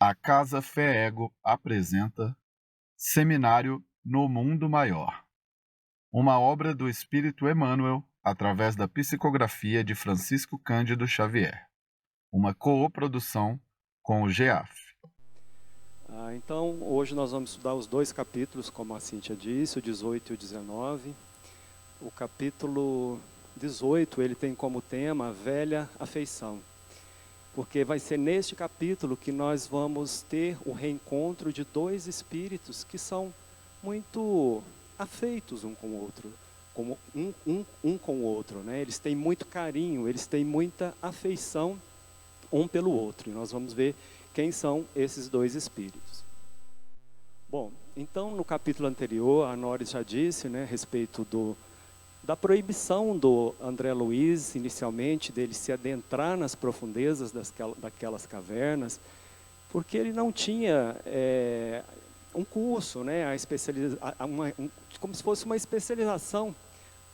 A Casa FEEGO apresenta Seminário No Mundo Maior, uma obra do Espírito Emmanuel através da psicografia de Francisco Cândido Xavier, uma coprodução com o GEAF. Então, hoje nós vamos estudar os dois capítulos, como a Cíntia disse, o 18 e o 19. O capítulo 18, ele tem como tema a velha afeição, porque vai ser neste capítulo que nós vamos ter o reencontro de dois espíritos que são muito afeitos um com o outro, como um com o outro, né? Eles têm muito carinho, eles têm muita afeição um pelo outro, e nós vamos ver quem são esses dois espíritos. Bom, então no capítulo anterior, a Noris já disse, né, a respeito da proibição do André Luiz, inicialmente, dele se adentrar nas profundezas daquelas cavernas, porque ele não tinha um curso, né, como se fosse uma especialização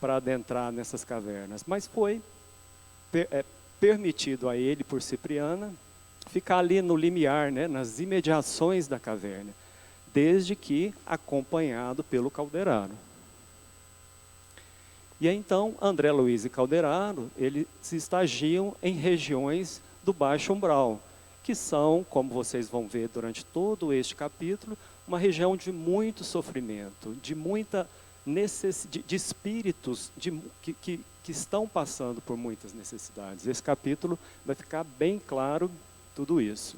para adentrar nessas cavernas, mas foi permitido a ele, por Cipriana, ficar ali no limiar, né, nas imediações da caverna, desde que acompanhado pelo Calderaro. E aí, então, André Luiz e Calderaro, eles estagiam em regiões do baixo umbral, que são, como vocês vão ver durante todo este capítulo, uma região de muito sofrimento, de muita necessidade, de espíritos que estão passando por muitas necessidades. Esse capítulo vai ficar bem claro tudo isso.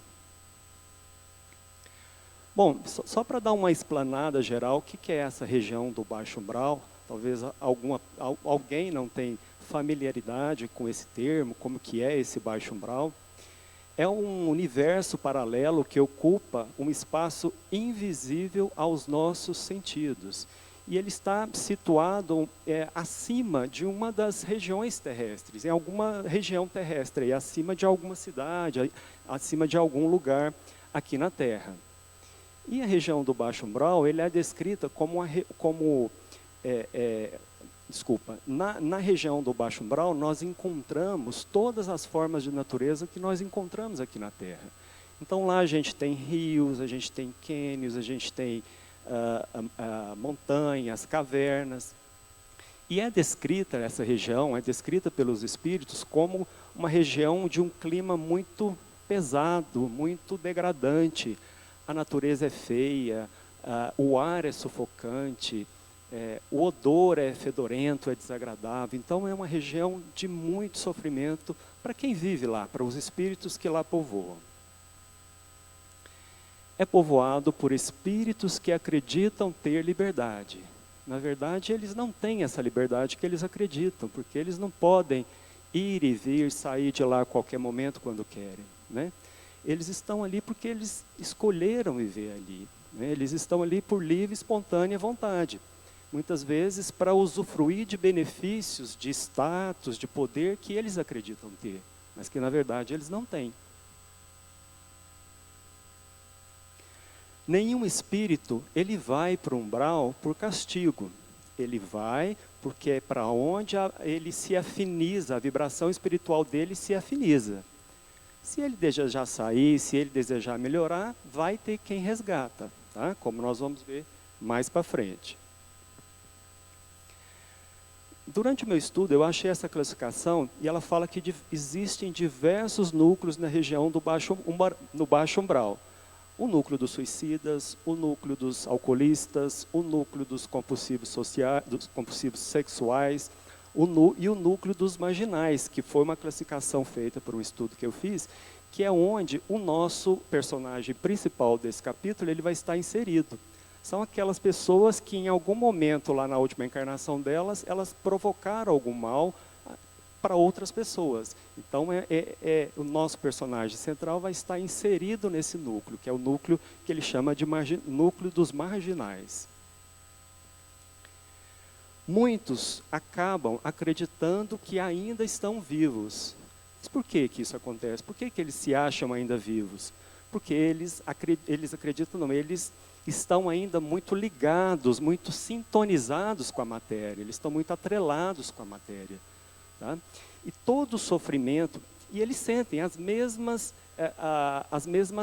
Bom, só para dar uma explanada geral, o que é essa região do baixo umbral? Talvez alguém não tenha familiaridade com esse termo, como que é esse baixo umbral. É um universo paralelo que ocupa um espaço invisível aos nossos sentidos. E ele está situado acima de uma das regiões terrestres, em alguma região terrestre, acima de alguma cidade, acima de algum lugar aqui na Terra. E a região do baixo umbral, ele é descrita na região do baixo umbral, nós encontramos todas as formas de natureza que nós encontramos aqui na Terra. Então lá a gente tem rios, a gente tem cânions, a gente tem montanhas, cavernas. E essa região é descrita pelos espíritos como uma região de um clima muito pesado, muito degradante. A natureza é feia, o ar é sufocante, o odor é fedorento, é desagradável. Então é uma região de muito sofrimento para quem vive lá, para os espíritos que lá povoam. É povoado por espíritos que acreditam ter liberdade. Na verdade, eles não têm essa liberdade que eles acreditam, porque eles não podem ir e vir, sair de lá a qualquer momento quando querem, né? Eles estão ali porque eles escolheram viver ali, né? Eles estão ali por livre e espontânea vontade. Muitas vezes para usufruir de benefícios, de status, de poder que eles acreditam ter, mas que na verdade eles não têm. Nenhum espírito, ele vai para o umbral por castigo. Ele vai porque é para onde ele se afiniza, a vibração espiritual dele se afiniza. Se ele desejar sair, se ele desejar melhorar, vai ter quem resgata, tá? Como nós vamos ver mais para frente. Durante o meu estudo, eu achei essa classificação e ela fala que existem diversos núcleos na região no baixo umbral. O núcleo dos suicidas, o núcleo dos alcoolistas, o núcleo dos compulsivos sexuais, e o núcleo dos marginais, que foi uma classificação feita por um estudo que eu fiz, que é onde o nosso personagem principal desse capítulo ele vai estar inserido. São aquelas pessoas que em algum momento lá na última encarnação delas, elas provocaram algum mal para outras pessoas. Então o nosso personagem central vai estar inserido nesse núcleo, que é o núcleo que ele chama de núcleo dos marginais. Muitos acabam acreditando que ainda estão vivos. Mas por que isso acontece? Por que eles se acham ainda vivos? Porque eles acreditam, não, eles estão ainda muito ligados, muito sintonizados com a matéria, eles estão muito atrelados com a matéria. Tá? E todo sofrimento, e eles sentem as mesmas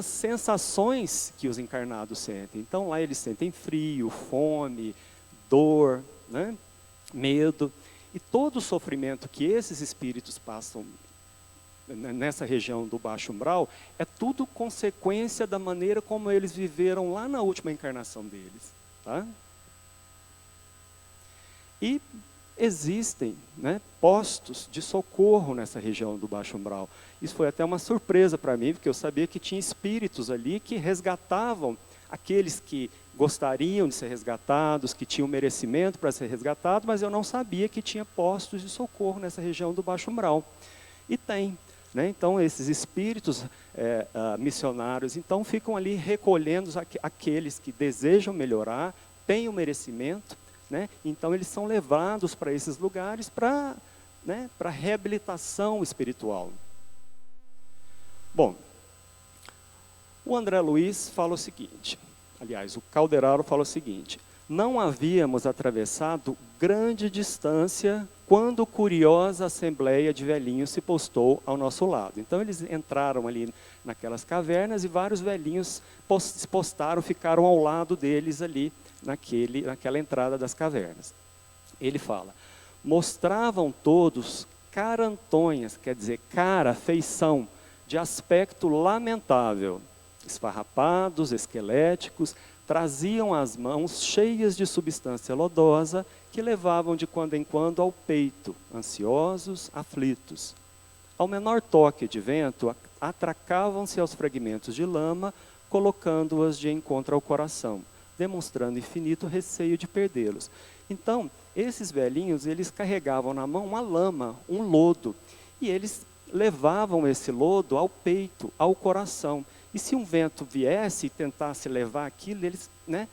sensações que os encarnados sentem. Então lá eles sentem frio, fome, dor, né? Medo, e todo o sofrimento que esses espíritos passam nessa região do baixo umbral é tudo consequência da maneira como eles viveram lá na última encarnação deles, tá? E existem, né, postos de socorro nessa região do baixo umbral. Isso foi até uma surpresa para mim, porque eu sabia que tinha espíritos ali que resgatavam aqueles que gostariam de ser resgatados, que tinham merecimento para ser resgatados, mas eu não sabia que tinha postos de socorro nessa região do baixo umbral. E tem, né? Então esses espíritos missionários então ficam ali recolhendo aqueles que desejam melhorar, têm o merecimento, né? Então eles são levados para esses lugares para, né, para reabilitação espiritual. Bom, o André Luiz fala o seguinte, aliás, o Calderaro fala o seguinte: não havíamos atravessado grande distância quando curiosa assembleia de velhinhos se postou ao nosso lado. Então eles entraram ali naquelas cavernas e vários velhinhos se postaram, ficaram ao lado deles ali naquela entrada das cavernas. Ele fala: mostravam todos carantonhas, quer dizer, feição, de aspecto lamentável, esfarrapados, esqueléticos, traziam as mãos cheias de substância lodosa que levavam de quando em quando ao peito, ansiosos, aflitos. Ao menor toque de vento, atracavam-se aos fragmentos de lama, colocando-as de encontro ao coração, demonstrando infinito receio de perdê-los. Então, esses velhinhos, eles carregavam na mão uma lama, um lodo, e eles levavam esse lodo ao peito, ao coração. E se um vento viesse e tentasse levar aquilo, eles, né,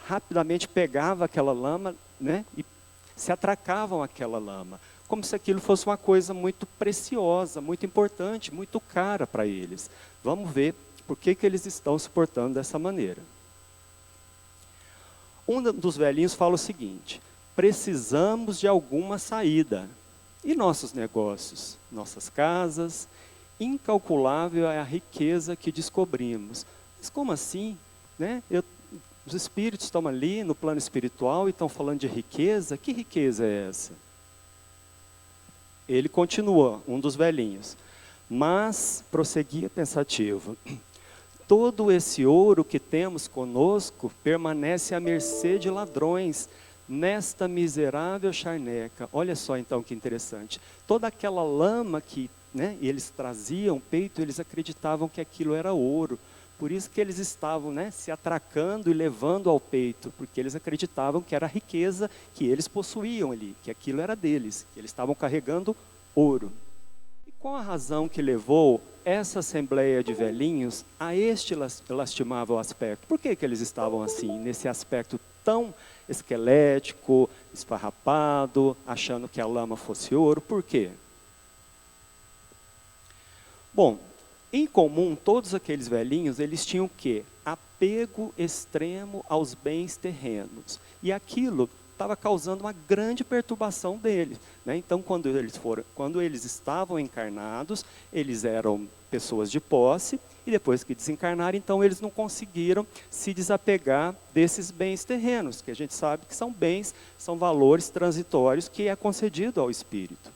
rapidamente pegavam aquela lama, né, e se atracavam àquela lama, como se aquilo fosse uma coisa muito preciosa, muito importante, muito cara para eles. Vamos ver por que eles estão se portando dessa maneira. Um dos velhinhos fala o seguinte: precisamos de alguma saída. E nossos negócios, nossas casas, incalculável é a riqueza que descobrimos. Mas como assim? Né? Os espíritos estão ali no plano espiritual e estão falando de riqueza. Que riqueza é essa? Ele continua, um dos velhinhos, mas prosseguia pensativo: todo esse ouro que temos conosco permanece à mercê de ladrões, nesta miserável charneca. Olha só então que interessante. Toda aquela lama que, né, eles traziam peito, eles acreditavam que aquilo era ouro. Por isso que eles estavam, né, se atracando e levando ao peito, porque eles acreditavam que era a riqueza que eles possuíam ali, que aquilo era deles, que eles estavam carregando ouro. E qual a razão que levou essa assembleia de velhinhos a este lastimável aspecto? Por que eles estavam assim, nesse aspecto tão esquelético, esfarrapado, achando que a lama fosse ouro? Por quê? Bom, em comum, todos aqueles velhinhos, eles tinham o quê? Apego extremo aos bens terrenos. E aquilo estava causando uma grande perturbação deles, né? Então, quando eles estavam encarnados, eles eram pessoas de posse, e depois que desencarnaram, então eles não conseguiram se desapegar desses bens terrenos, que a gente sabe que são bens, são valores transitórios que é concedido ao espírito.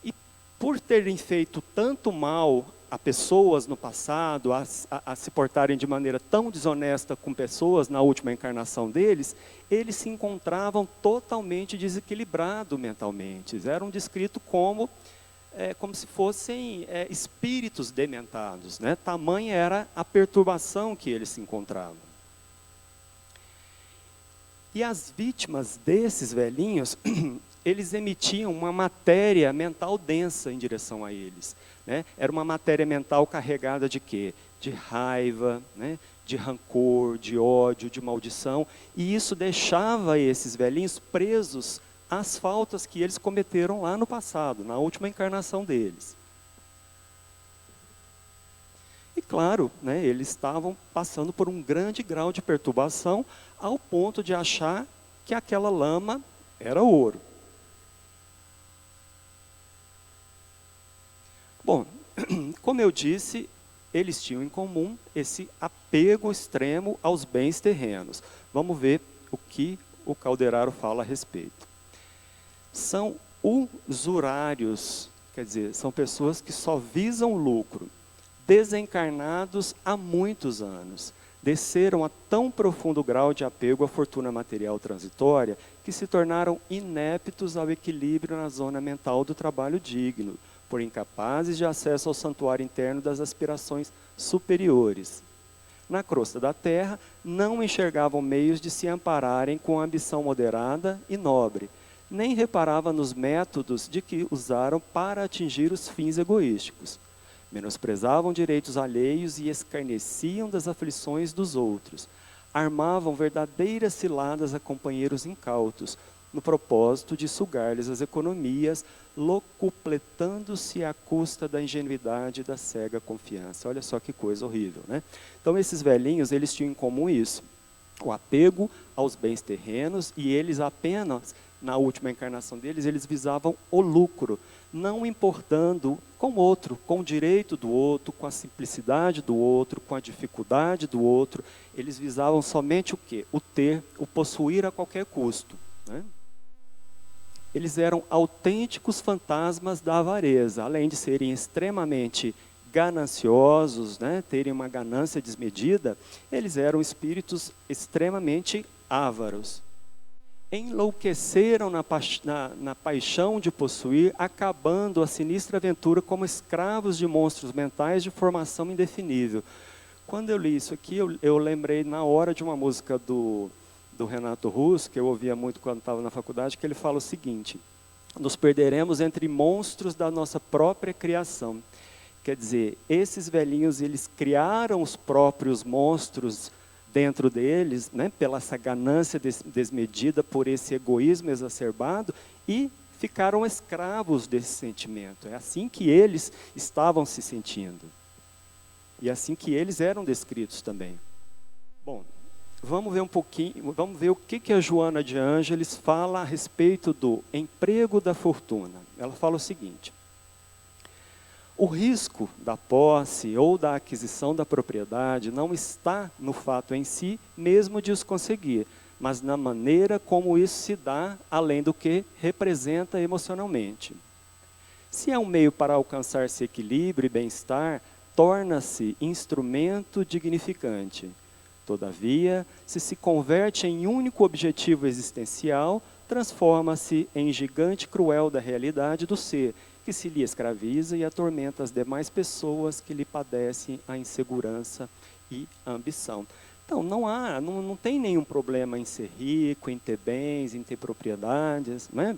E por terem feito tanto mal a pessoas no passado, a se portarem de maneira tão desonesta com pessoas na última encarnação deles, eles se encontravam totalmente desequilibrados mentalmente. Eram descritos como se fossem espíritos dementados, né? Tamanha era a perturbação que eles se encontravam. E as vítimas desses velhinhos, eles emitiam uma matéria mental densa em direção a eles, né? Era uma matéria mental carregada de quê? De raiva, né? De rancor, de ódio, de maldição, e isso deixava esses velhinhos presos às faltas que eles cometeram lá no passado, na última encarnação deles. E claro, né, eles estavam passando por um grande grau de perturbação, ao ponto de achar que aquela lama era ouro. como eu disse, eles tinham em comum esse apego extremo aos bens terrenos. Vamos ver o que o Calderaro fala a respeito. São usurários, quer dizer, são pessoas que só visam lucro, desencarnados há muitos anos. Desceram a tão profundo grau de apego à fortuna material transitória que se tornaram ineptos ao equilíbrio na zona mental do trabalho digno, por incapazes de acesso ao santuário interno das aspirações superiores. Na crosta da terra, não enxergavam meios de se ampararem com a ambição moderada e nobre, nem reparavam nos métodos de que usaram para atingir os fins egoísticos. Menosprezavam direitos alheios e escarneciam das aflições dos outros. Armavam verdadeiras ciladas a companheiros incautos, no propósito de sugar-lhes as economias, locupletando-se à custa da ingenuidade e da cega confiança. Olha só que coisa horrível, né? Então, esses velhinhos, eles tinham em comum isso, o apego aos bens terrenos, e eles apenas, na última encarnação deles, eles visavam o lucro, não importando com o outro, com o direito do outro, com a simplicidade do outro, com a dificuldade do outro. Eles visavam somente o quê? O ter, o possuir a qualquer custo, né? Eles eram autênticos fantasmas da avareza, além de serem extremamente gananciosos, né, terem uma ganância desmedida, eles eram espíritos extremamente ávaros. Enlouqueceram na paixão de possuir, acabando a sinistra aventura como escravos de monstros mentais de formação indefinível. Quando eu li isso aqui, eu lembrei na hora de uma música do Renato Russo, que eu ouvia muito quando estava na faculdade, que ele fala o seguinte: nos perderemos entre monstros da nossa própria criação. Quer dizer, esses velhinhos, eles criaram os próprios monstros dentro deles, né, pela essa ganância desmedida, por esse egoísmo exacerbado, e ficaram escravos desse sentimento. É assim que eles estavam se sentindo. E assim que eles eram descritos também. Bom, vamos ver um pouquinho, vamos ver o que a Joana de Ângeles fala a respeito do emprego da fortuna. Ela fala o seguinte: o risco da posse ou da aquisição da propriedade não está no fato em si mesmo de os conseguir, mas na maneira como isso se dá, além do que representa emocionalmente. Se é um meio para alcançar-se equilíbrio e bem-estar, torna-se instrumento dignificante. Todavia, se converte em único objetivo existencial, transforma-se em gigante cruel da realidade do ser, que se lhe escraviza e atormenta as demais pessoas que lhe padecem a insegurança e a ambição. Então, não tem nenhum problema em ser rico, em ter bens, em ter propriedades, né?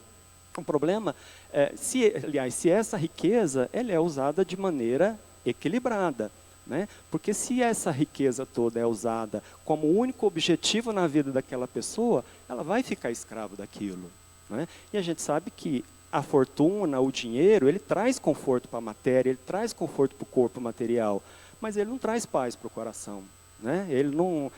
O problema é, se essa riqueza ela é usada de maneira equilibrada, né? Porque se essa riqueza toda é usada como único objetivo na vida daquela pessoa, ela vai ficar escravo daquilo, né? E a gente sabe que a fortuna, o dinheiro, ele traz conforto para a matéria, ele traz conforto para o corpo material, mas ele não traz paz para o coração, né? Ele não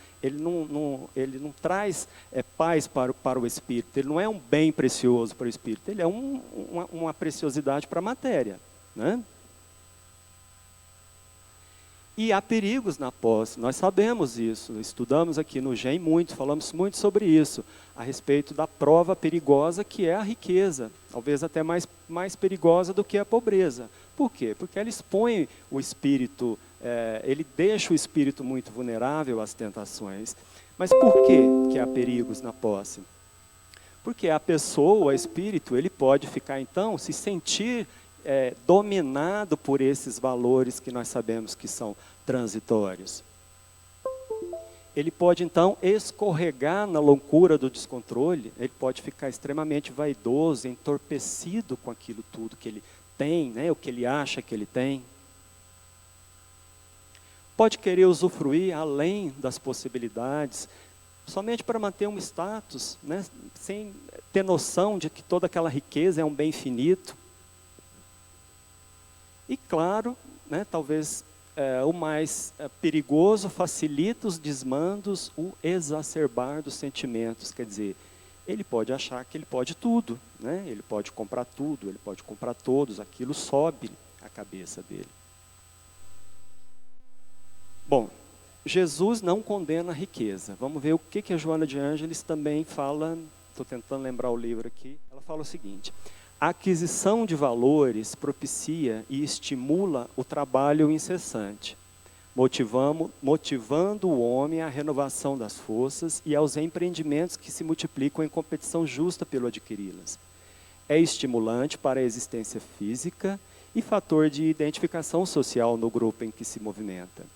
traz paz para o espírito, ele não é um bem precioso para o espírito, ele é uma preciosidade para a matéria, né? E há perigos na posse, nós sabemos isso, estudamos aqui no GEM muito, falamos muito sobre isso, a respeito da prova perigosa que é a riqueza, talvez até mais perigosa do que a pobreza. Por quê? Porque ela expõe o espírito, ele deixa o espírito muito vulnerável às tentações. Mas por que há perigos na posse? Porque a pessoa, o espírito, ele pode ficar então, se sentir dominado por esses valores que nós sabemos que são transitórios. Ele pode então escorregar na loucura do descontrole, ele pode ficar extremamente vaidoso, entorpecido com aquilo tudo que ele tem, né, o que ele acha que ele tem. Pode querer usufruir além das possibilidades, somente para manter um status, né, sem ter noção de que toda aquela riqueza é um bem finito. E claro, né, talvez o mais perigoso, facilita os desmandos, o exacerbar dos sentimentos. Quer dizer, ele pode achar que ele pode tudo, né? Ele pode comprar tudo, ele pode comprar todos, aquilo sobe a cabeça dele, Bom, Jesus não condena a riqueza. Vamos ver o que a Joana de Ângeles também fala. Estou tentando lembrar o livro aqui. Ela fala o seguinte: a aquisição de valores propicia e estimula o trabalho incessante, motivando o homem à renovação das forças e aos empreendimentos que se multiplicam em competição justa pelo adquiri-las. É estimulante para a existência física e fator de identificação social no grupo em que se movimenta.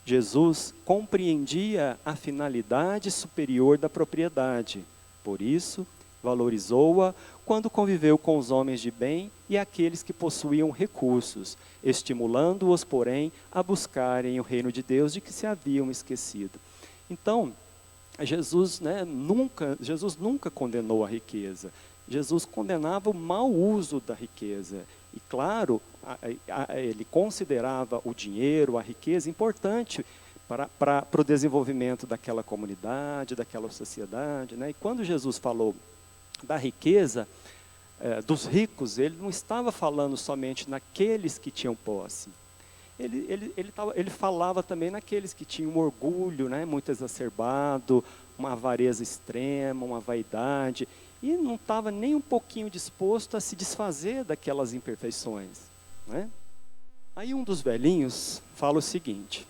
Jesus compreendia a finalidade superior da propriedade, por isso, valorizou-a quando conviveu com os homens de bem e aqueles que possuíam recursos, estimulando-os, porém, a buscarem o reino de Deus de que se haviam esquecido. Então, Jesus nunca condenou a riqueza. Jesus condenava o mau uso da riqueza. E, claro, ele considerava o dinheiro, a riqueza, importante para o desenvolvimento daquela comunidade, daquela sociedade, né? E quando Jesus falou da riqueza, dos ricos, ele não estava falando somente naqueles que tinham posse. Ele falava também naqueles que tinham um orgulho, né, muito exacerbado, uma avareza extrema, uma vaidade, e não estava nem um pouquinho disposto a se desfazer daquelas imperfeições, né? Aí um dos velhinhos fala o seguinte: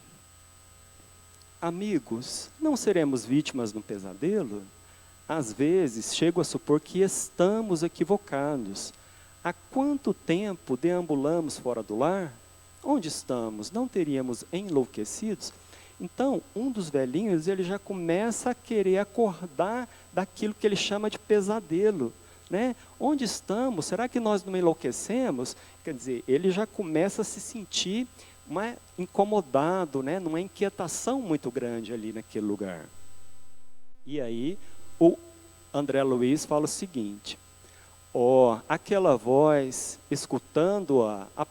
amigos, não seremos vítimas de um pesadelo? Às vezes chego a supor que estamos equivocados. Há quanto tempo deambulamos fora do lar? Onde estamos? Não teríamos enlouquecidos? Então, um dos velhinhos, ele já começa a querer acordar daquilo que ele chama de pesadelo, né? Onde estamos? Será que nós não enlouquecemos? Quer dizer, ele já começa a se sentir incomodado, né? Numa inquietação muito grande ali naquele lugar. E aí, o André Luiz fala o seguinte: aquela voz, escutando-a, a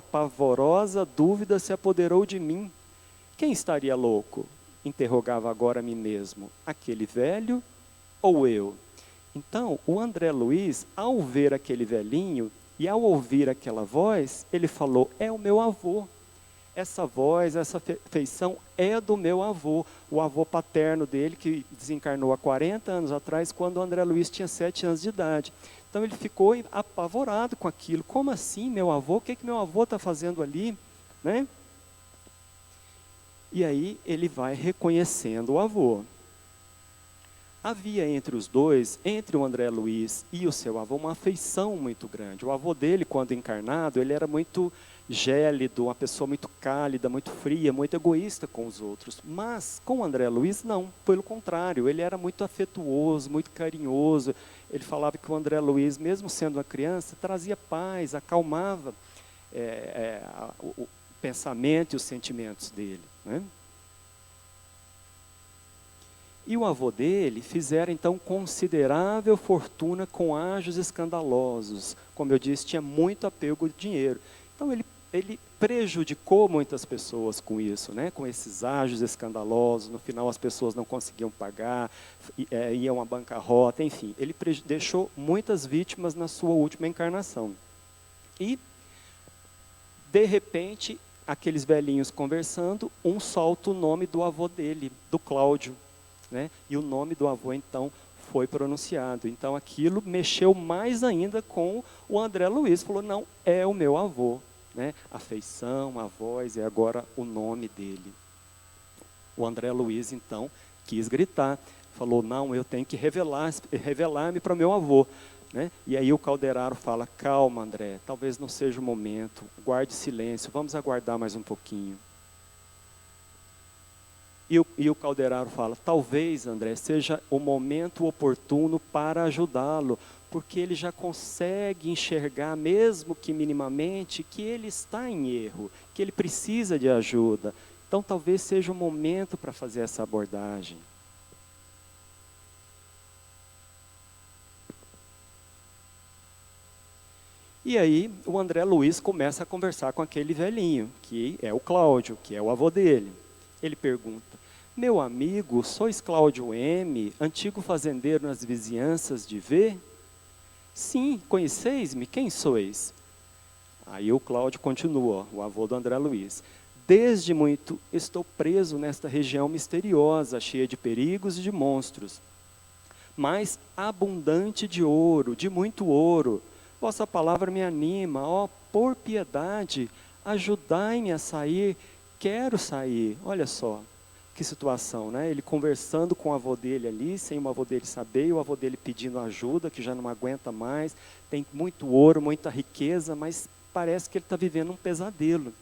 pavorosa dúvida se apoderou de mim. Quem estaria louco? Interrogava agora a mim mesmo. Aquele velho ou eu? Então, o André Luiz, ao ver aquele velhinho e ao ouvir aquela voz, ele falou: é o meu avô. Essa voz, essa feição é do meu avô, o avô paterno dele, que desencarnou há 40 anos atrás, quando o André Luiz tinha 7 anos de idade. Então ele ficou apavorado com aquilo. Como assim, meu avô? O que meu avô está fazendo ali? Né? E aí ele vai reconhecendo o avô. Havia entre os dois, entre o André Luiz e o seu avô, uma afeição muito grande. O avô dele, quando encarnado, ele era muito gélido, uma pessoa muito cálida, muito fria, muito egoísta com os outros. Mas com o André Luiz, não, pelo contrário, ele era muito afetuoso, muito carinhoso. Ele falava que o André Luiz, mesmo sendo uma criança, trazia paz, acalmava o pensamento e os sentimentos dele, né? E o avô dele fizera então considerável fortuna com ágios escandalosos. Como eu disse, tinha muito apego ao dinheiro. Então ele prejudicou muitas pessoas com isso, né? Com esses ágios escandalosos. No final as pessoas não conseguiam pagar, iam à bancarrota, enfim. Ele deixou muitas vítimas na sua última encarnação. E, de repente, aqueles velhinhos conversando, um solta o nome do avô dele, do Cláudio, né? E o nome do avô, então, foi pronunciado. Então, aquilo mexeu mais ainda com o André Luiz. Falou, não, é o meu avô, né? A feição, a voz, é agora o nome dele. O André Luiz, então, quis gritar. Falou, não, eu tenho que revelar-me para o meu avô, né? E aí o Calderaro fala, calma, André, talvez não seja o momento, guarde silêncio, vamos aguardar mais um pouquinho. E o Calderaro fala, talvez, André, seja o momento oportuno para ajudá-lo, porque ele já consegue enxergar, mesmo que minimamente, que ele está em erro, que ele precisa de ajuda. Então, talvez seja o momento para fazer essa abordagem. E aí, o André Luiz começa a conversar com aquele velhinho, que é o Cláudio, que é o avô dele. Ele pergunta, meu amigo, sois Cláudio M., antigo fazendeiro nas vizinhanças de V? Sim, conheceis-me? Quem sois? Aí o Cláudio continua, o avô do André Luiz. Desde muito estou preso nesta região misteriosa, cheia de perigos e de monstros, mas abundante de ouro, de muito ouro. Vossa palavra me anima, ó, por piedade, ajudai-me a sair, quero sair. Olha só, que situação, né? Ele conversando com o avô dele ali, sem o avô dele saber, e o avô dele pedindo ajuda, que já não aguenta mais, tem muito ouro, muita riqueza, mas parece que ele está vivendo um pesadelo.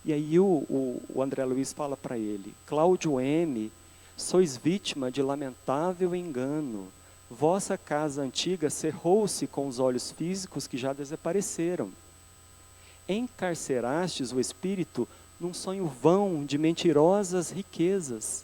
E aí o André Luiz fala para ele: Cláudio M., sois vítima de lamentável engano. Vossa casa antiga cerrou-se com os olhos físicos que já desapareceram. Encarcerastes o espírito num sonho vão de mentirosas riquezas.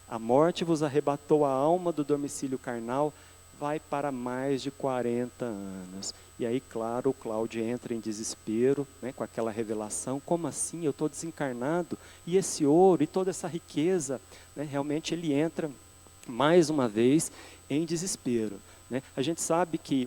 A morte vos arrebatou a alma do domicílio carnal, vai para mais de 40 anos. E aí, claro, o Cláudio entra em desespero, né, com aquela revelação: como assim, eu estou desencarnado, e esse ouro, e toda essa riqueza, né, realmente ele entra, mais uma vez, em desespero. Né? A gente sabe que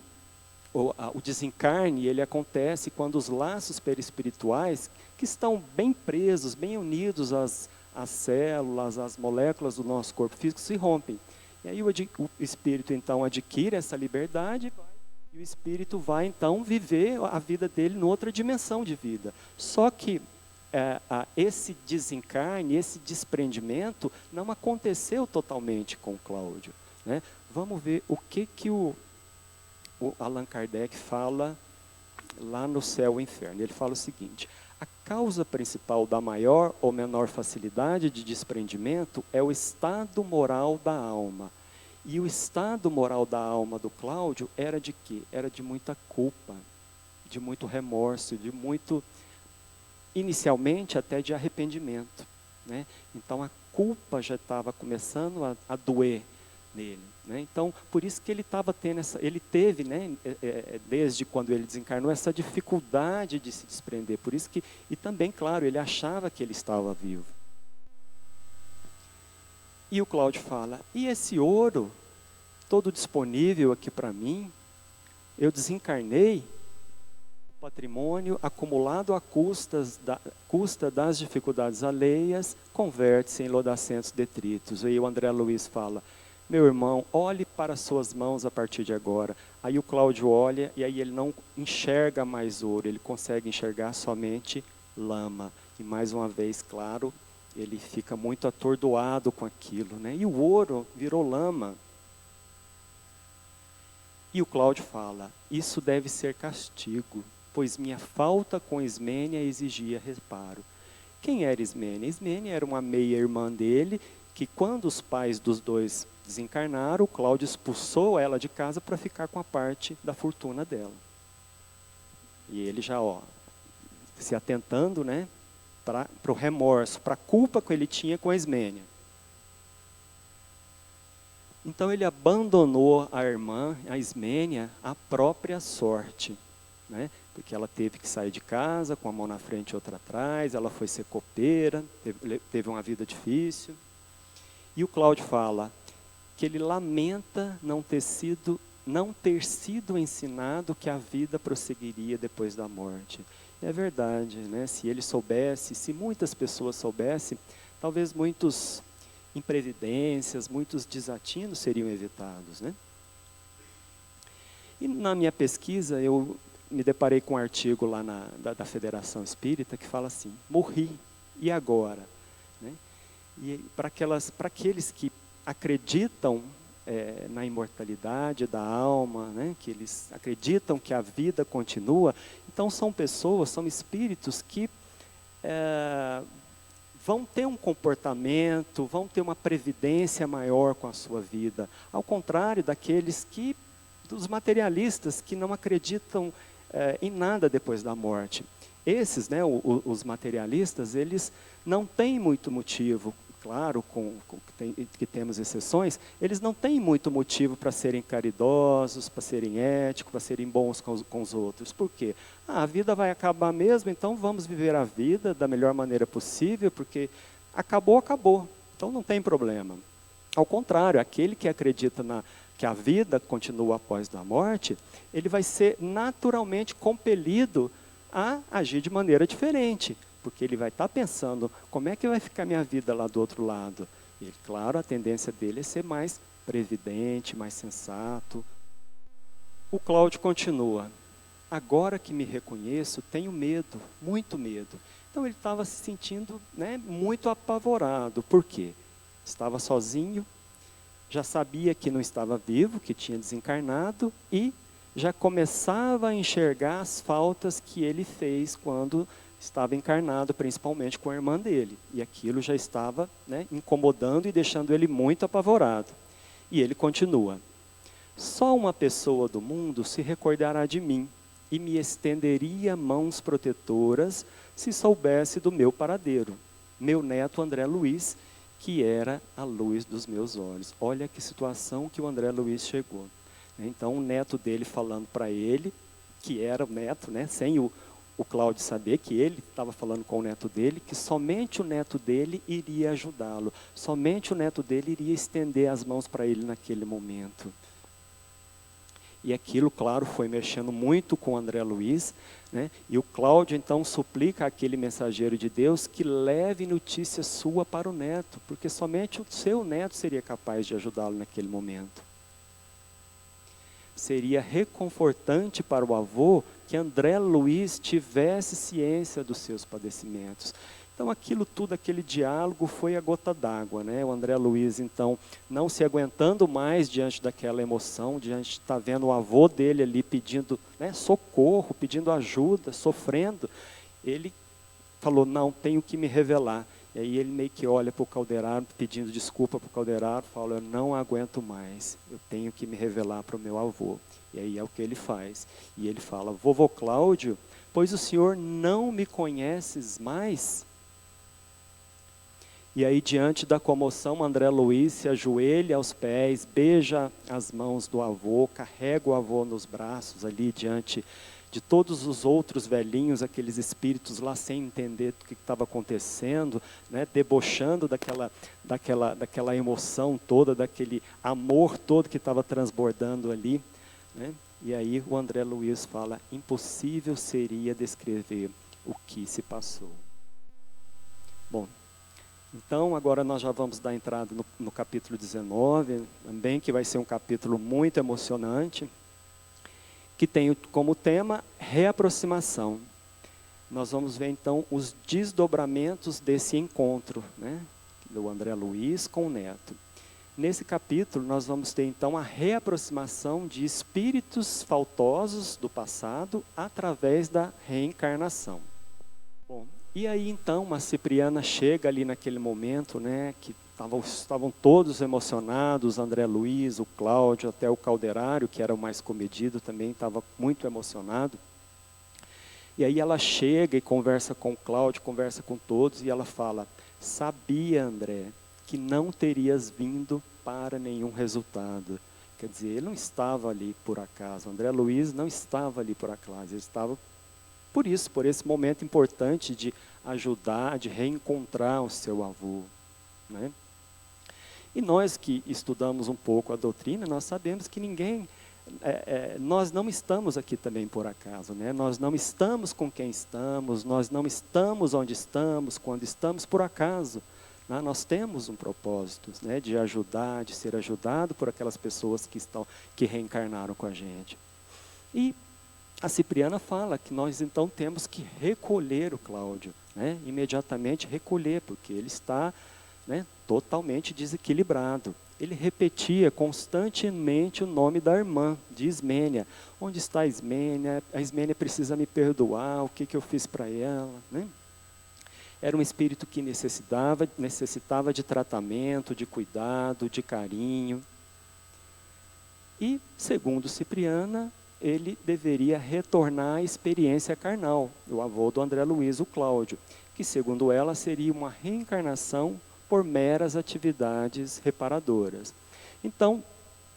o desencarne, ele acontece quando os laços perispirituais, que estão bem presos, bem unidos às células, às moléculas do nosso corpo físico, se rompem. E aí o espírito, então, adquire essa liberdade, e o espírito vai, então, viver a vida dele em outra dimensão de vida. Só que esse desencarne, esse desprendimento, não aconteceu totalmente com o Cláudio. Né? Vamos ver o que o Allan Kardec fala lá no Céu e Inferno. Ele fala o seguinte: a causa principal da maior ou menor facilidade de desprendimento é o estado moral da alma. E o estado moral da alma do Cláudio era de quê? Era de muita culpa, de muito remorso, de muito, inicialmente até de arrependimento. Né? Então a culpa já estava começando a doer nele. Né? Então, por isso que ele estava tendo ele teve, né, desde quando ele desencarnou, essa dificuldade de se desprender. Por isso que, e também, claro, ele achava que ele estava vivo. E o Cláudio fala: e esse ouro, todo disponível aqui para mim, eu desencarnei, o patrimônio acumulado à custa das dificuldades alheias, converte-se em lodacentos detritos. Aí o André Luiz fala: meu irmão, olhe para as suas mãos a partir de agora. Aí o Cláudio olha, e aí ele não enxerga mais ouro, ele consegue enxergar somente lama. E mais uma vez, claro, ele fica muito atordoado com aquilo, né? E o ouro virou lama. E o Cláudio fala: isso deve ser castigo, pois minha falta com Ismênia exigia reparo. Quem era Ismênia? Ismênia era uma meia-irmã dele, que quando os pais dos dois desencarnaram, o Cláudio expulsou ela de casa para ficar com a parte da fortuna dela. E ele já, se atentando, né, para o remorso, para a culpa que ele tinha com a Ismênia. Então ele abandonou a irmã, a Ismênia, à própria sorte, né? Porque ela teve que sair de casa com a mão na frente e outra atrás, ela foi ser copeira, teve uma vida difícil. E o Cláudio fala que ele lamenta não ter sido ensinado que a vida prosseguiria depois da morte. E é verdade, né? Se ele soubesse, se muitas pessoas soubessem, talvez muitos imprevidências, muitos desatinos seriam evitados, né? E na minha pesquisa, eu me deparei com um artigo lá da Federação Espírita que fala assim: morri, e agora? Né? E para aqueles que acreditam na imortalidade da alma, né? Que eles acreditam que a vida continua, então são pessoas, são espíritos que vão ter um comportamento, vão ter uma previdência maior com a sua vida, ao contrário dos materialistas que não acreditam em nada depois da morte. Esses, né, os materialistas, eles não têm muito motivo, claro, que temos exceções, eles não têm muito motivo para serem caridosos, para serem éticos, para serem bons com os outros. Por quê? A vida vai acabar mesmo, então vamos viver a vida da melhor maneira possível, porque acabou. Então não tem problema. Ao contrário, aquele que acredita que a vida continua após a morte, ele vai ser naturalmente compelido a agir de maneira diferente. porque ele vai estar pensando, como é que vai ficar minha vida lá do outro lado? E, claro, a tendência dele é ser mais previdente, mais sensato. O Cláudio continua, agora que me reconheço, tenho medo, muito medo. Então ele estava se sentindo, né, muito apavorado. Por quê? Estava sozinho, já sabia que não estava vivo, que tinha desencarnado, e já começava a enxergar as faltas que ele fez quando estava encarnado, principalmente com a irmã dele. E aquilo já estava, né, incomodando e deixando ele muito apavorado. E ele continua, só uma pessoa do mundo se recordará de mim e me estenderia mãos protetoras se soubesse do meu paradeiro, meu neto André Luiz, que era a luz dos meus olhos. Olha que situação que o André Luiz chegou. Então, o neto dele falando para ele, que era o neto, né, sem o Cláudio saber que ele estava falando com o neto dele, que somente o neto dele iria ajudá-lo, somente o neto dele iria estender as mãos para ele naquele momento. E aquilo, claro, foi mexendo muito com o André Luiz, né? E o Cláudio, então, suplica àquele mensageiro de Deus que leve notícia sua para o neto, porque somente o seu neto seria capaz de ajudá-lo naquele momento. Seria reconfortante para o avô que André Luiz tivesse ciência dos seus padecimentos. Então, aquilo tudo, aquele diálogo foi a gota d'água, né? O André Luiz, então, não se aguentando mais diante daquela emoção, diante de estar vendo o avô dele ali pedindo, né, socorro, pedindo ajuda, sofrendo, ele falou, não, tenho que me revelar. E aí ele meio que olha para o Calderaro, pedindo desculpa para o Calderaro, fala, eu não aguento mais, eu tenho que me revelar para o meu avô. E aí é o que ele faz. E ele fala, vovô Cláudio, pois o senhor não me conheces mais? E aí, diante da comoção, André Luiz se ajoelha aos pés, beija as mãos do avô, carrega o avô nos braços ali diante de todos os outros velhinhos, aqueles espíritos lá sem entender o que estava acontecendo, né, debochando daquela emoção toda, daquele amor todo que estava transbordando ali, né? E aí o André Luiz fala, impossível seria descrever o que se passou. Bom, então agora nós já vamos dar entrada no capítulo 19, também que vai ser um capítulo muito emocionante, que tem como tema reaproximação. Nós vamos ver então os desdobramentos desse encontro, né, do André Luiz com o neto. Nesse capítulo nós vamos ter então a reaproximação de espíritos faltosos do passado através da reencarnação. Bom, e aí então a Cipriana chega ali naquele momento, né, que estavam todos emocionados, André Luiz, o Cláudio, até o Calderário, que era o mais comedido, também estava muito emocionado. E aí ela chega e conversa com o Cláudio, conversa com todos, e ela fala, sabia, André, que não terias vindo para nenhum resultado. Quer dizer, ele não estava ali por acaso, André Luiz não estava ali por acaso, ele estava por isso, por esse momento importante de ajudar, de reencontrar o seu avô, né? E nós que estudamos um pouco a doutrina, nós sabemos que nós não estamos aqui também por acaso, né? Nós não estamos com quem estamos, nós não estamos onde estamos, quando estamos por acaso. Né? Nós temos um propósito, né, de ajudar, de ser ajudado por aquelas pessoas que reencarnaram com a gente. E a Cipriana fala que nós então temos que recolher o Cláudio, né? Imediatamente recolher, porque ele está, né, totalmente desequilibrado. Ele repetia constantemente o nome da irmã, de Ismênia. Onde está a Ismênia? A Ismênia precisa me perdoar, o que eu fiz para ela, né? Era um espírito que necessitava de tratamento, de cuidado, de carinho. E, segundo Cipriana, ele deveria retornar à experiência carnal, o avô do André Luiz, o Cláudio, que, segundo ela, seria uma reencarnação por meras atividades reparadoras. Então,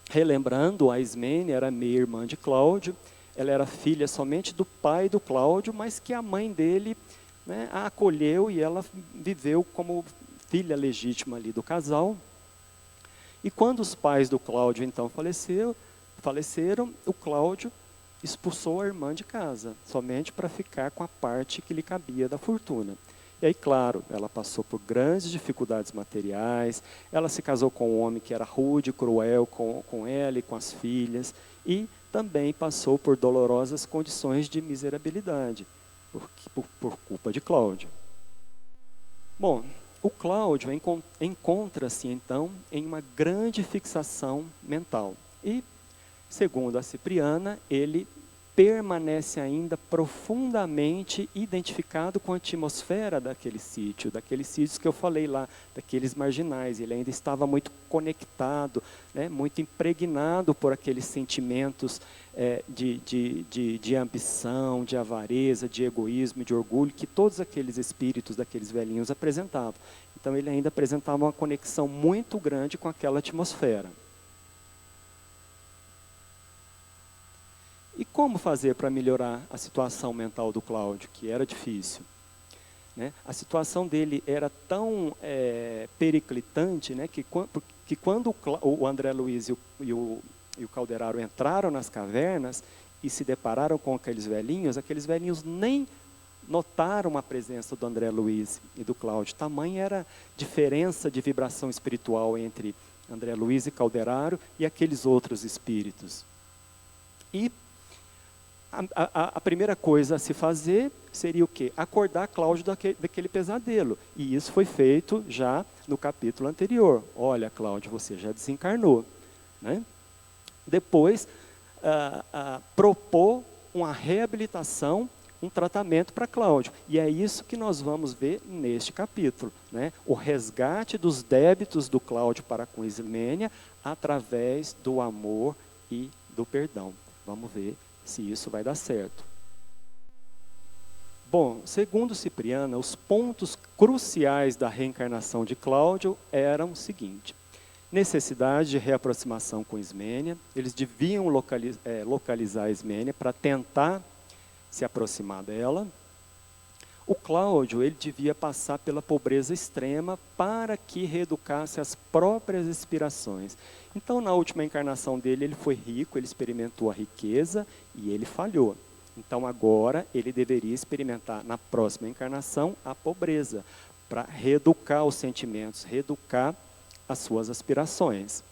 relembrando, a Ismênia era meia irmã de Cláudio, ela era filha somente do pai do Cláudio, mas que a mãe dele, né, a acolheu e ela viveu como filha legítima ali do casal. E quando os pais do Cláudio então faleceram, o Cláudio expulsou a irmã de casa, somente para ficar com a parte que lhe cabia da fortuna. E aí, claro, ela passou por grandes dificuldades materiais, ela se casou com um homem que era rude, cruel com ela e com as filhas, e também passou por dolorosas condições de miserabilidade, por culpa de Cláudio. Bom, o Cláudio encontra-se, então, em uma grande fixação mental. E, segundo a Cipriana, ele permanece ainda profundamente identificado com a atmosfera daqueles sítios que eu falei lá, daqueles marginais. Ele ainda estava muito conectado, né, muito impregnado por aqueles sentimentos de ambição, de avareza, de egoísmo, de orgulho, que todos aqueles espíritos daqueles velhinhos apresentavam. Então ele ainda apresentava uma conexão muito grande com aquela atmosfera. E como fazer para melhorar a situação mental do Cláudio, que era difícil? Né? A situação dele era tão periclitante, né, que quando o André Luiz e o Calderaro entraram nas cavernas e se depararam com aqueles velhinhos nem notaram a presença do André Luiz e do Cláudio. Tamanha era a diferença de vibração espiritual entre André Luiz e Calderaro e aqueles outros espíritos. E a primeira coisa a se fazer seria o quê? Acordar Cláudio daquele pesadelo. E isso foi feito já no capítulo anterior. Olha, Cláudio, você já desencarnou. Né? Depois, propor uma reabilitação, um tratamento para Cláudio. E é isso que nós vamos ver neste capítulo. Né? O resgate dos débitos do Cláudio para com Ismênia através do amor e do perdão. Vamos ver se isso vai dar certo. Bom, segundo Cipriana, os pontos cruciais da reencarnação de Cláudio eram o seguinte: necessidade de reaproximação com Ismênia, eles deviam localizar a Ismênia para tentar se aproximar dela. O Cláudio, ele devia passar pela pobreza extrema para que reeducasse as próprias aspirações. Então, na última encarnação dele, ele foi rico, ele experimentou a riqueza e ele falhou. Então, agora, ele deveria experimentar, na próxima encarnação, a pobreza, para reeducar os sentimentos, reeducar as suas aspirações.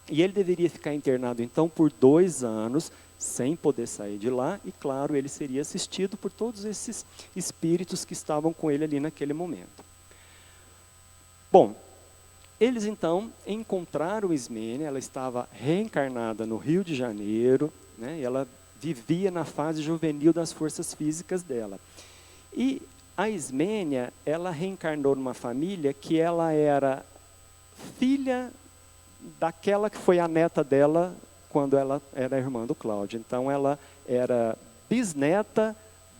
E ele deveria ficar internado, então, por 2 anos, sem poder sair de lá, e claro, ele seria assistido por todos esses espíritos que estavam com ele ali naquele momento. Bom, eles então encontraram Ismênia, ela estava reencarnada no Rio de Janeiro, né, e ela vivia na fase juvenil das forças físicas dela. E a Ismênia, ela reencarnou numa família que ela era filha daquela que foi a neta dela quando ela era irmã do Cláudio. Então, ela era bisneta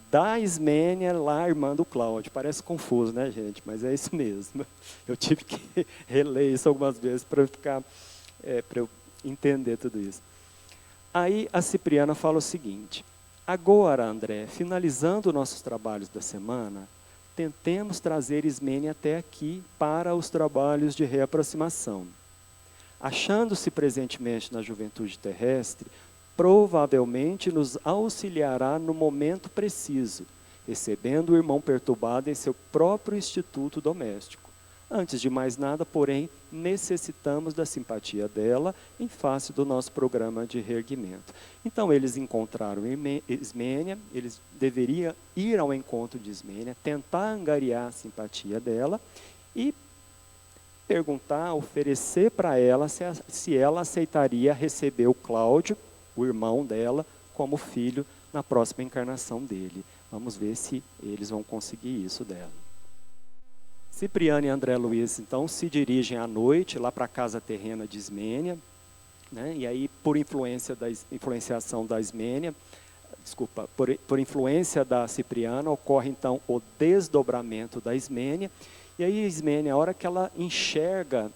da Ismênia, lá, irmã do Cláudio. Parece confuso, né, gente? Mas é isso mesmo. Eu tive que reler isso algumas vezes para eu entender tudo isso. Aí, a Cipriana fala o seguinte: agora, André, finalizando nossos trabalhos da semana, tentemos trazer Ismênia até aqui para os trabalhos de reaproximação. Achando-se presentemente na juventude terrestre, provavelmente nos auxiliará no momento preciso, recebendo o irmão perturbado em seu próprio instituto doméstico. Antes de mais nada, porém, necessitamos da simpatia dela em face do nosso programa de reerguimento. Então, eles encontraram Ismênia, eles deveriam ir ao encontro de Ismênia, tentar angariar a simpatia dela e perguntar, oferecer para ela se ela aceitaria receber o Cláudio, o irmão dela, como filho na próxima encarnação dele. Vamos ver se eles vão conseguir isso dela. Cipriano e André Luiz, então, se dirigem à noite lá para a casa terrena de Ismênia, né? E aí, por influenciação da Ismênia, por influência da Cipriana, ocorre então o desdobramento da Ismênia. E aí a Ismênia, a hora que ela enxerga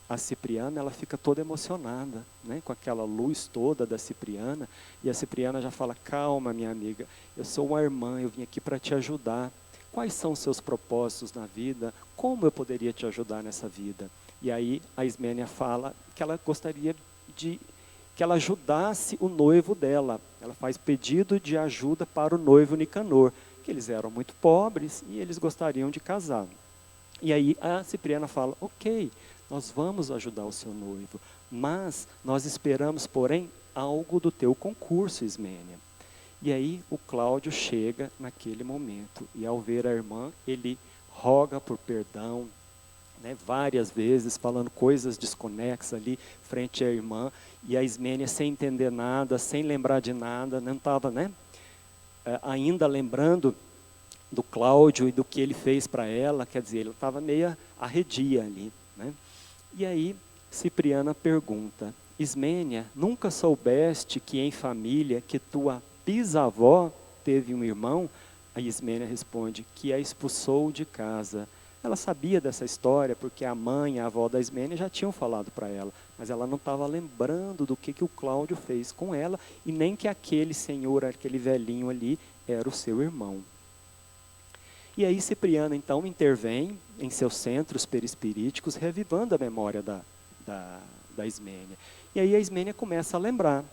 a Cipriana, ela fica toda emocionada, né, com aquela luz toda da Cipriana, e a Cipriana já fala: calma, minha amiga, eu sou uma irmã, eu vim aqui para te ajudar. Quais são os seus propósitos na vida? Como eu poderia te ajudar nessa vida? E aí a Ismênia fala que ela gostaria que ela ajudasse o noivo dela. Ela faz pedido de ajuda para o noivo Nicanor, que eles eram muito pobres e eles gostariam de casar. E aí a Cipriana fala, ok, nós vamos ajudar o seu noivo, mas nós esperamos, porém, algo do teu concurso, Ismênia. E aí o Cláudio chega naquele momento, e ao ver a irmã, ele roga por perdão, né, várias vezes, falando coisas desconexas ali, frente à irmã, e a Ismênia sem entender nada, sem lembrar de nada, não estava, né, ainda lembrando do Cláudio e do que ele fez para ela, quer dizer, ele estava meio arredia ali, né? E aí Cipriana pergunta, Ismênia, nunca soubeste que em família que tua bisavó teve um irmão? A Ismênia responde, que a expulsou de casa. Ela sabia dessa história porque a mãe e a avó da Ismênia já tinham falado para ela, mas ela não estava lembrando do que o Cláudio fez com ela e nem que aquele senhor, aquele velhinho ali, era o seu irmão. E aí Cipriana, então, intervém em seus centros perispiríticos, revivando a memória da Ismênia. E aí a Ismênia começa a lembrar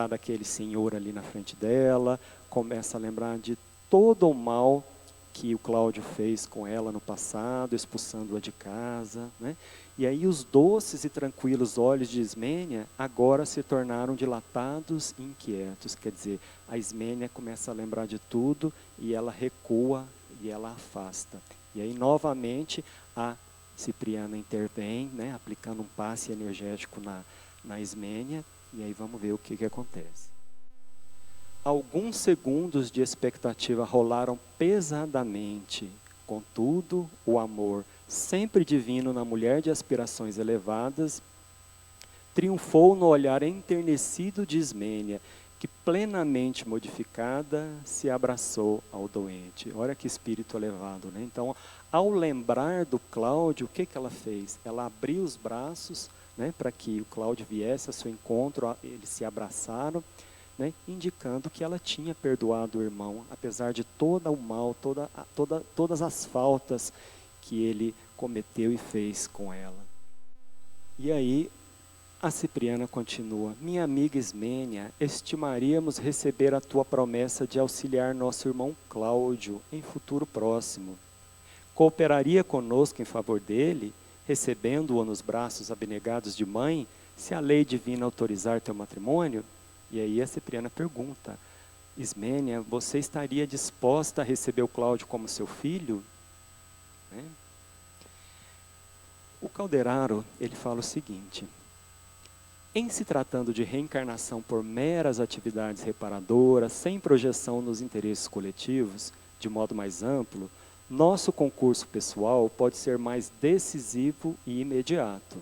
daquele senhor ali na frente dela, começa a lembrar de todo o mal que o Cláudio fez com ela no passado, expulsando-a de casa, né? E aí os doces e tranquilos olhos de Ismênia agora se tornaram dilatados e inquietos. Quer dizer, a Ismênia começa a lembrar de tudo e ela recua e ela afasta. E aí novamente a Cipriana intervém, né, aplicando um passe energético na Ismênia, e aí vamos ver o que acontece. Alguns segundos de expectativa rolaram pesadamente, contudo, o amor, sempre divino na mulher de aspirações elevadas, triunfou no olhar enternecido de Ismênia, que plenamente modificada se abraçou ao doente. Olha que espírito elevado, né? Então, ao lembrar do Cláudio, o que ela fez? Ela abriu os braços, né, para que o Cláudio viesse ao seu encontro, eles se abraçaram, né, indicando que ela tinha perdoado o irmão, apesar de todo o mal, todas as faltas que ele cometeu e fez com ela. E aí, a Cipriana continua, minha amiga Ismênia, estimaríamos receber a tua promessa de auxiliar nosso irmão Cláudio em futuro próximo. Cooperaria conosco em favor dele, recebendo-o nos braços abnegados de mãe, se a lei divina autorizar teu matrimônio? E aí a Cipriana pergunta, Ismênia, você estaria disposta a receber o Cláudio como seu filho? Né? O Calderaro, ele fala o seguinte, em se tratando de reencarnação por meras atividades reparadoras, sem projeção nos interesses coletivos, de modo mais amplo, nosso concurso pessoal pode ser mais decisivo e imediato.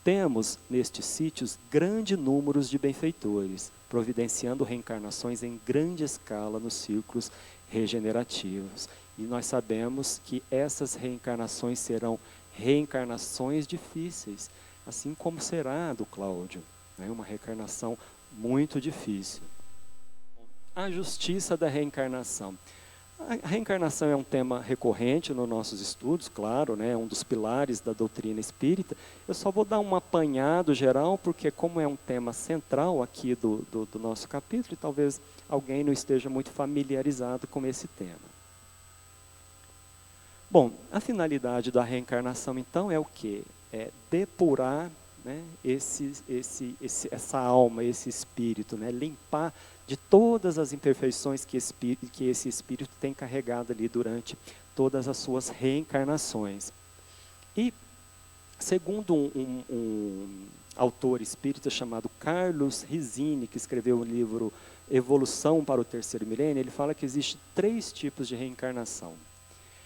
Temos, nestes sítios, grande número de benfeitores, providenciando reencarnações em grande escala nos círculos regenerativos. E nós sabemos que essas reencarnações serão reencarnações difíceis, assim como será a do Cláudio, né? Uma reencarnação muito difícil. A justiça da reencarnação. A reencarnação é um tema recorrente nos nossos estudos, claro, né? É um dos pilares da doutrina espírita. Eu só vou dar um apanhado geral, porque como é um tema central aqui do nosso capítulo, e talvez alguém não esteja muito familiarizado com esse tema. Bom, a finalidade da reencarnação, então, é o quê? É depurar, né, essa alma, esse espírito, né, limpar de todas as imperfeições que esse espírito tem carregado ali durante todas as suas reencarnações. E, segundo um autor espírita chamado Carlos Rizzini, que escreveu o livro Evolução para o Terceiro Milênio, ele fala que existe 3 tipos de reencarnação.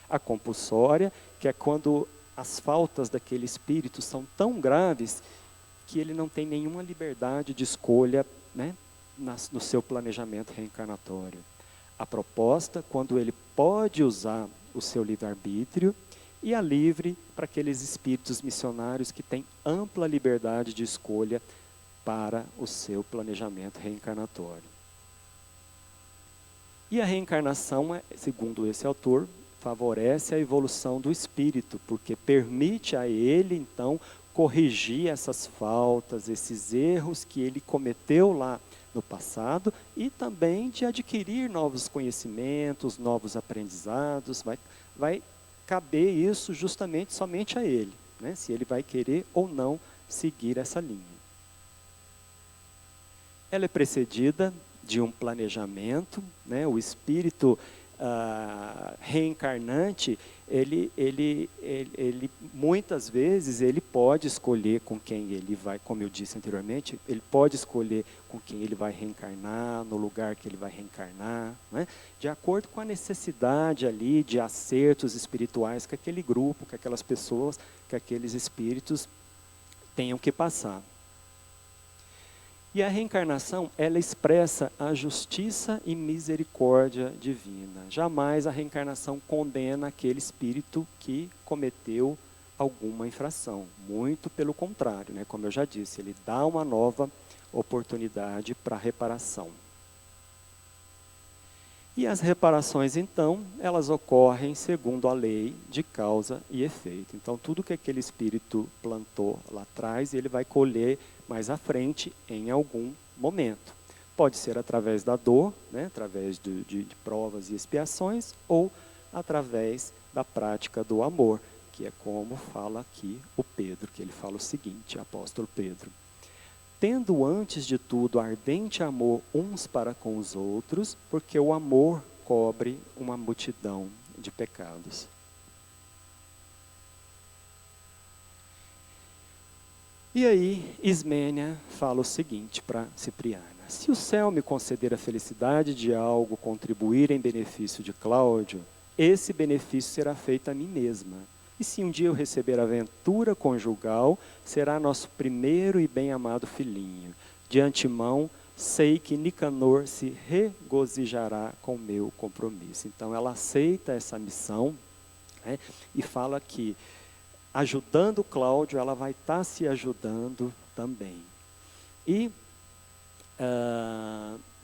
A compulsória, que é quando as faltas daquele espírito são tão graves que ele não tem nenhuma liberdade de escolha, né, no seu planejamento reencarnatório. A proposta, quando ele pode usar o seu livre-arbítrio, e a livre para aqueles espíritos missionários que têm ampla liberdade de escolha para o seu planejamento reencarnatório. E a reencarnação, segundo esse autor, favorece a evolução do espírito, porque permite a ele, então, corrigir essas faltas, esses erros que ele cometeu lá no passado, e também de adquirir novos conhecimentos, novos aprendizados. Vai caber isso justamente somente a ele, né? Se ele vai querer ou não seguir essa linha. Ela é precedida de um planejamento, né? O espírito reencarnante, ele muitas vezes ele pode escolher com quem ele vai, como eu disse anteriormente, ele pode escolher com quem ele vai reencarnar, no lugar que ele vai reencarnar, né? De acordo com a necessidade ali de acertos espirituais que aquele grupo, que aquelas pessoas, que aqueles espíritos tenham que passar. E a reencarnação, ela expressa a justiça e misericórdia divina. Jamais a reencarnação condena aquele espírito que cometeu alguma infração. Muito pelo contrário, né? Como eu já disse, ele dá uma nova oportunidade para reparação. E as reparações, então, elas ocorrem segundo a lei de causa e efeito. Então, tudo que aquele espírito plantou lá atrás, ele vai colher mais à frente em algum momento. Pode ser através da dor, né, através de provas e expiações, ou através da prática do amor, que é como fala aqui o Pedro, que ele fala o seguinte, o apóstolo Pedro: tendo antes de tudo ardente amor uns para com os outros, porque o amor cobre uma multidão de pecados. E aí, Ismênia fala o seguinte para Cipriana: se o céu me conceder a felicidade de algo contribuir em benefício de Cláudio, esse benefício será feito a mim mesma. E se um dia eu receber a ventura conjugal, será nosso primeiro e bem-amado filhinho. De antemão, sei que Nicanor se regozijará com o meu compromisso. Então, ela aceita essa missão, né, e fala que, ajudando Cláudio, ela vai estar se ajudando também. E,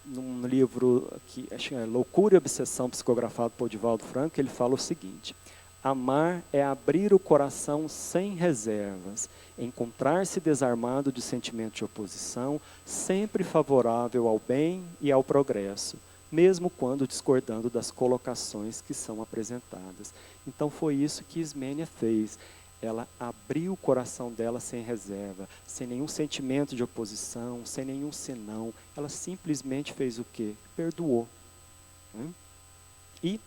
num livro, que acho que é Loucura e Obsessão, psicografado por Divaldo Franco, ele fala o seguinte: amar é abrir o coração sem reservas, encontrar-se desarmado de sentimento de oposição, sempre favorável ao bem e ao progresso, mesmo quando discordando das colocações que são apresentadas. Então foi isso que Ismênia fez. Ela abriu o coração dela sem reserva, sem nenhum sentimento de oposição, sem nenhum senão. Ela simplesmente fez o quê? Perdoou. E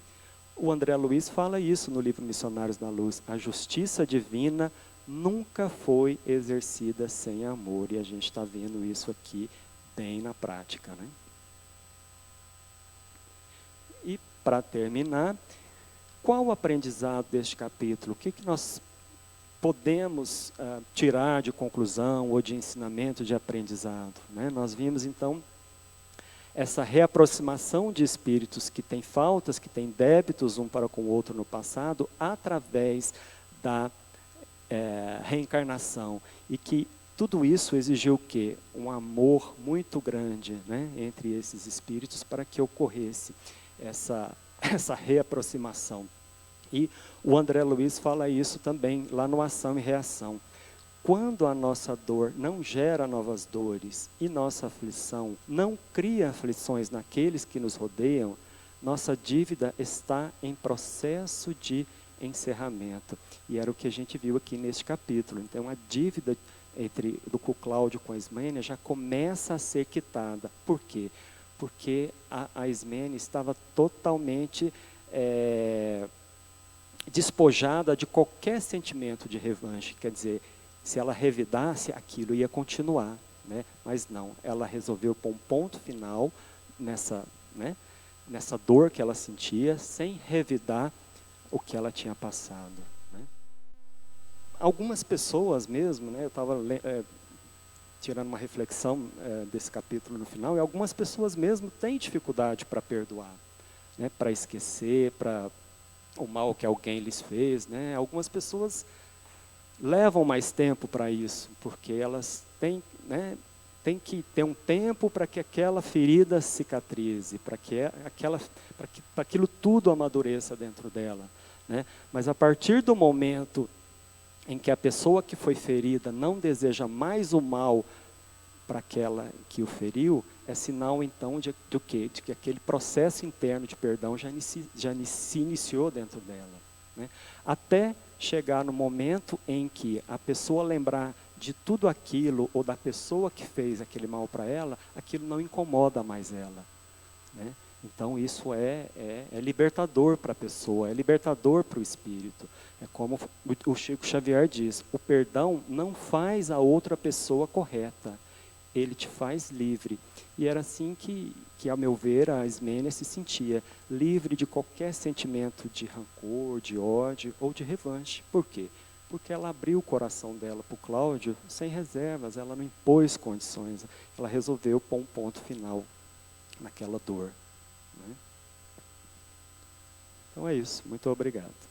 o André Luiz fala isso no livro Missionários da Luz: a justiça divina nunca foi exercida sem amor. E a gente está vendo isso aqui bem na prática, né? E para terminar, qual o aprendizado deste capítulo? O que nós podemos tirar de conclusão ou de ensinamento, de aprendizado, né? Nós vimos então essa reaproximação de espíritos que têm faltas, que têm débitos um para com o outro no passado, através da reencarnação, e que tudo isso exigiu o quê? Um amor muito grande, né, entre esses espíritos para que ocorresse essa reaproximação. E o André Luiz fala isso também lá no Ação e Reação. Quando a nossa dor não gera novas dores e nossa aflição não cria aflições naqueles que nos rodeiam, nossa dívida está em processo de encerramento. E era o que a gente viu aqui neste capítulo. Então a dívida do Cláudio com a Ismênia já começa a ser quitada. Por quê? Porque a Ismênia estava totalmente despojada de qualquer sentimento de revanche. Quer dizer, se ela revidasse, aquilo ia continuar, né? Mas não, ela resolveu pôr um ponto final nessa dor que ela sentia, sem revidar o que ela tinha passado, né? Algumas pessoas mesmo, né, eu estava tirando uma reflexão desse capítulo no final, e algumas pessoas mesmo têm dificuldade para perdoar, né, para esquecer, para o mal que alguém lhes fez, né? Algumas pessoas levam mais tempo para isso, porque elas têm que ter um tempo para que aquela ferida cicatrize, para que aquilo tudo amadureça dentro dela, né? Mas a partir do momento em que a pessoa que foi ferida não deseja mais o mal para aquela que o feriu, é sinal então do quê? De que aquele processo interno de perdão já se iniciou dentro dela, né? Até chegar no momento em que a pessoa lembrar de tudo aquilo, ou da pessoa que fez aquele mal para ela, aquilo não incomoda mais ela, né? Então isso é libertador para a pessoa, é libertador para o espírito. É como o Chico Xavier diz, o perdão não faz a outra pessoa correta, ele te faz livre. E era assim que ao meu ver, a Ismênia se sentia livre de qualquer sentimento de rancor, de ódio ou de revanche. Por quê? Porque ela abriu o coração dela para o Cláudio sem reservas, ela não impôs condições, ela resolveu pôr um ponto final naquela dor, né? Então é isso, muito obrigado.